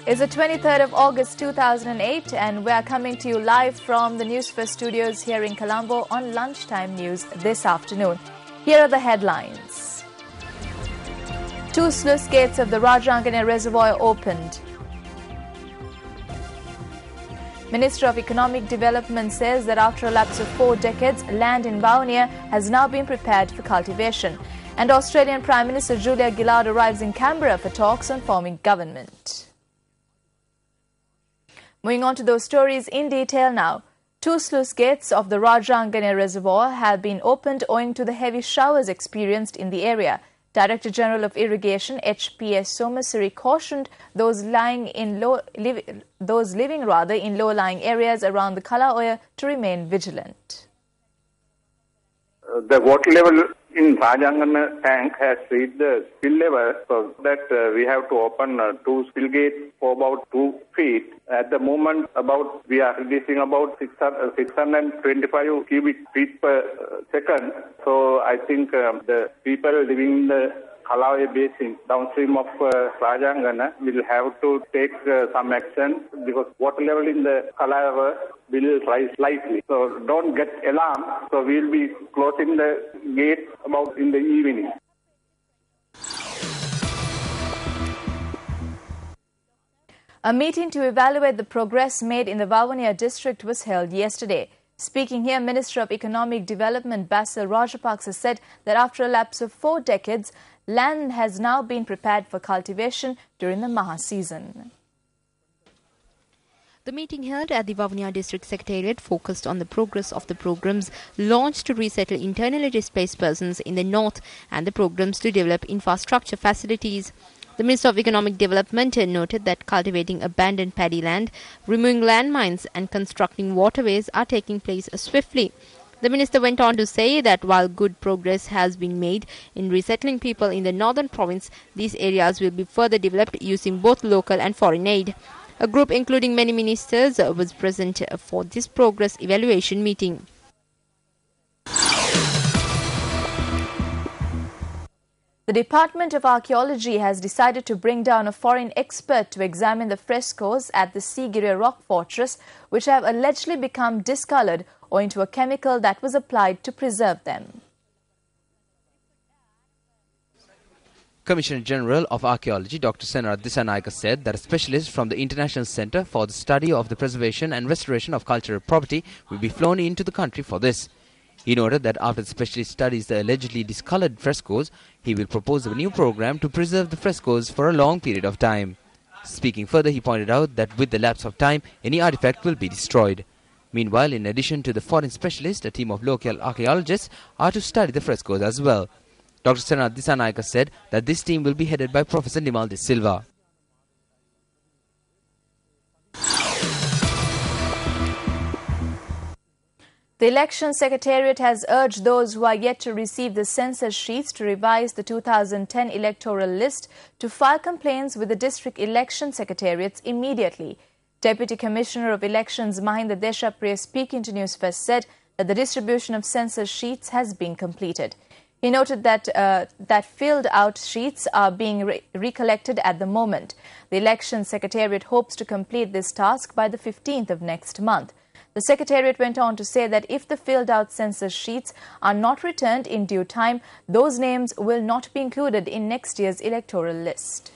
It's the 23rd of August 2008 and we are coming to you live from the News First studios here in Colombo on lunchtime news this afternoon. Here are the headlines. 2 sluice gates of the Rajangana Reservoir opened. Minister of Economic Development says that after a lapse of 4 decades, land in Vavuniya has now been prepared for cultivation. And Australian Prime Minister Julia Gillard arrives in Canberra for talks on forming government. Moving on to those stories in detail now. 2 sluice gates of the Rajangana Reservoir have been opened owing to the heavy showers experienced in the area. Director General of Irrigation H.P.S. Somasiri cautioned those living in low-lying areas around the Kalaoya to remain vigilant. The water level in Rajangana tank has reached the spill level, so that we have to open 2 spill gates for about 2 feet. At the moment, we are releasing about 625 cubic feet per second. So I think the people living in the Kalaoya basin downstream of Rajangana will have to take some action because water level in the Kalaoya will rise slightly. So don't get alarmed. So we'll be closing the gate about in the evening. A meeting to evaluate the progress made in the Vavuniya district was held yesterday. Speaking here, Minister of Economic Development Basil Rajapaksa said that after a lapse of 4 decades, land has now been prepared for cultivation during the Maha season. The meeting held at the Vavuniya District Secretariat focused on the progress of the programs launched to resettle internally displaced persons in the north and the programs to develop infrastructure facilities. The Minister of Economic Development noted that cultivating abandoned paddy land, removing landmines and constructing waterways are taking place swiftly. The minister went on to say that while good progress has been made in resettling people in the northern province, these areas will be further developed using both local and foreign aid. A group including many ministers was present for this progress evaluation meeting. The Department of Archaeology has decided to bring down a foreign expert to examine the frescoes at the Sigiriya rock fortress, which have allegedly become discoloured owing to a chemical that was applied to preserve them. Commissioner General of Archaeology Dr. Senara Dissanayake said that a specialist from the International Centre for the Study of the Preservation and Restoration of Cultural Property will be flown into the country for this. He noted that after the specialist studies the allegedly discoloured frescoes, he will propose a new program to preserve the frescoes for a long period of time. Speaking further, he pointed out that with the lapse of time, any artifact will be destroyed. Meanwhile, in addition to the foreign specialist, a team of local archaeologists are to study the frescoes as well. Dr. Senara Dissanayake said that this team will be headed by Professor Nimal De Silva. The Election Secretariat has urged those who are yet to receive the census sheets to revise the 2010 electoral list to file complaints with the District Election Secretariats immediately. Deputy Commissioner of Elections Mahinda Deshapriya speaking to News First said that the distribution of census sheets has been completed. He noted that filled-out sheets are being recollected at the moment. The Election Secretariat hopes to complete this task by the 15th of next month. The Secretariat went on to say that if the filled-out census sheets are not returned in due time, those names will not be included in next year's electoral list.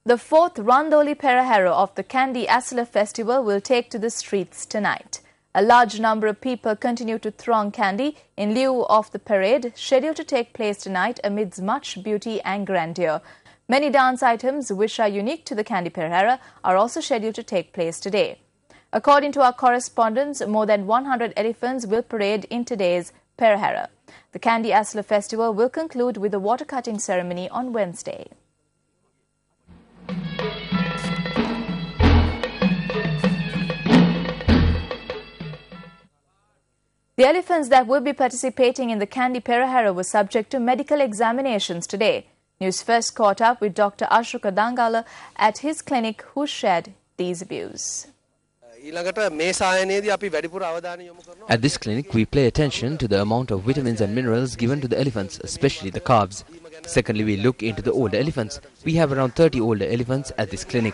The 4th Randoli Perahera of the Kandy Asala Festival will take to the streets tonight. A large number of people continue to throng Kandy in lieu of the parade scheduled to take place tonight amidst much beauty and grandeur. Many dance items which are unique to the Kandy Perahera are also scheduled to take place today. According to our correspondents, more than 100 elephants will parade in today's Perahera. The Kandy Asala Festival will conclude with a water cutting ceremony on Wednesday. The elephants that will be participating in the Kandy Perahera were subject to medical examinations today. News First caught up with Dr. Ashoka Dangala at his clinic, who shared these views. At this clinic, we pay attention to the amount of vitamins and minerals given to the elephants, especially the calves. Secondly, we look into the older elephants. We have around 30 older elephants at this clinic.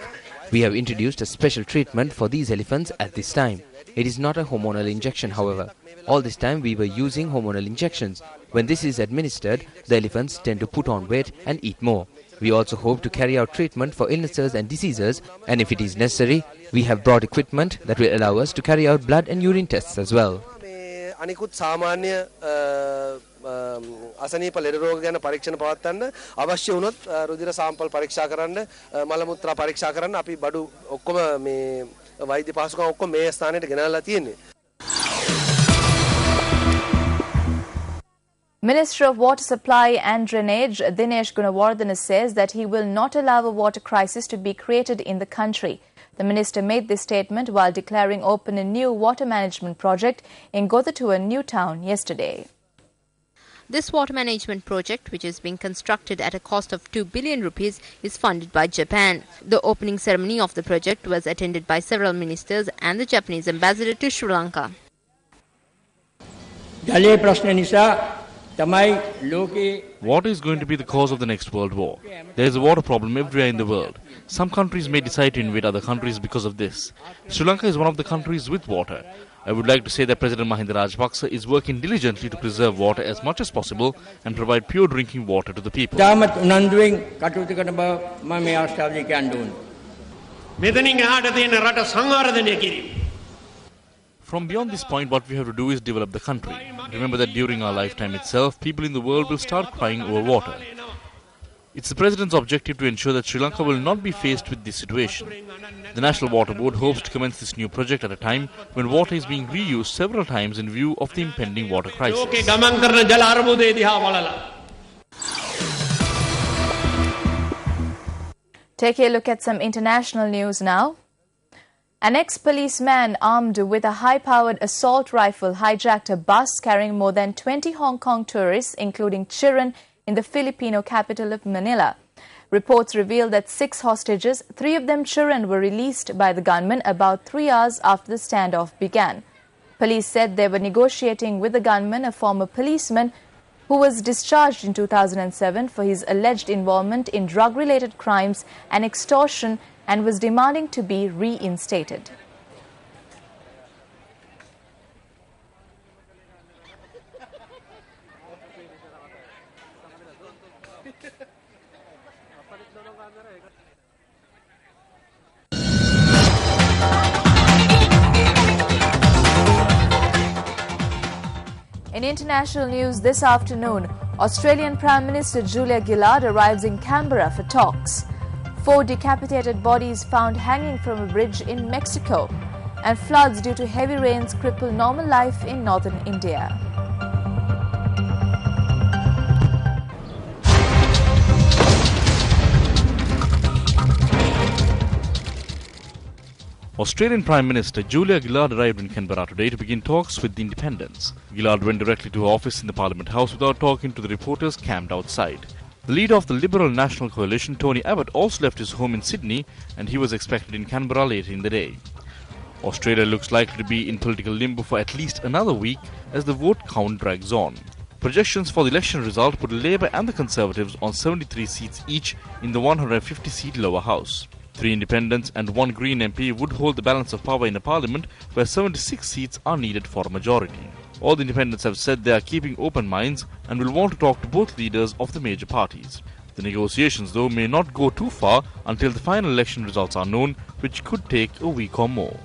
We have introduced a special treatment for these elephants at this time. It is not a hormonal injection, however. All this time we were using hormonal injections. When this is administered, the elephants tend to put on weight and eat more. We also hope to carry out treatment for illnesses and diseases, and if it is necessary, we have brought equipment that will allow us to carry out blood and urine tests as well. අසනීප ලෙඩ රෝග ගැන පරීක්ෂණ පවත්වන්න අවශ්‍ය වුණොත් රුධිර sample පරීක්ෂා කරන්න මල මුත්‍රා පරීක්ෂා කරන්න අපි බඩු ඔක්කොම මේ වෛද්‍ය පහසුකම් ඔක්කොම මේ ස්ථානෙට ගෙනල්ලා තියෙන්නේ. Minister of Water Supply and Drainage Dinesh Gunawardena says that he will not allow a water crisis to be created in the country. The minister made this statement while declaring open a new water management project in Godatua New Town yesterday. This water management project, which is being constructed at a cost of 2 billion rupees, is funded by Japan. The opening ceremony of the project was attended by several ministers and the Japanese ambassador to Sri Lanka. Water is going to be the cause of the next world war. There is a water problem everywhere in the world. Some countries may decide to invade other countries because of this. Sri Lanka is one of the countries with water. I would like to say that President Mahinda Rajapaksa is working diligently to preserve water as much as possible and provide pure drinking water to the people. From beyond this point, what we have to do is develop the country. Remember that during our lifetime itself, people in the world will start crying over water. It's the President's objective to ensure that Sri Lanka will not be faced with this situation. The National Water Board hopes to commence this new project at a time when water is being reused several times in view of the impending water crisis. Take a look at some international news now. An ex-policeman armed with a high-powered assault rifle hijacked a bus carrying more than 20 Hong Kong tourists, including children, in the Filipino capital of Manila. Reports reveal that 6 hostages, 3 of them children, were released by the gunman about 3 hours after the standoff began. Police said they were negotiating with the gunman, a former policeman who was discharged in 2007 for his alleged involvement in drug-related crimes and extortion, and was demanding to be reinstated. In international news this afternoon, Australian Prime Minister Julia Gillard arrives in Canberra for talks. 4 decapitated bodies found hanging from a bridge in Mexico, and floods due to heavy rains cripple normal life in northern India. Australian Prime Minister Julia Gillard arrived in Canberra today to begin talks with the independents. Gillard went directly to her office in the Parliament House without talking to the reporters camped outside. The leader of the Liberal National Coalition, Tony Abbott, also left his home in Sydney, and he was expected in Canberra later in the day. Australia looks likely to be in political limbo for at least another week as the vote count drags on. Projections for the election result put Labour and the Conservatives on 73 seats each in the 150-seat lower house. 3 independents and 1 Green MP would hold the balance of power in a parliament where 76 seats are needed for a majority. All the independents have said they are keeping open minds and will want to talk to both leaders of the major parties. The negotiations, though, may not go too far until the final election results are known, which could take a week or more.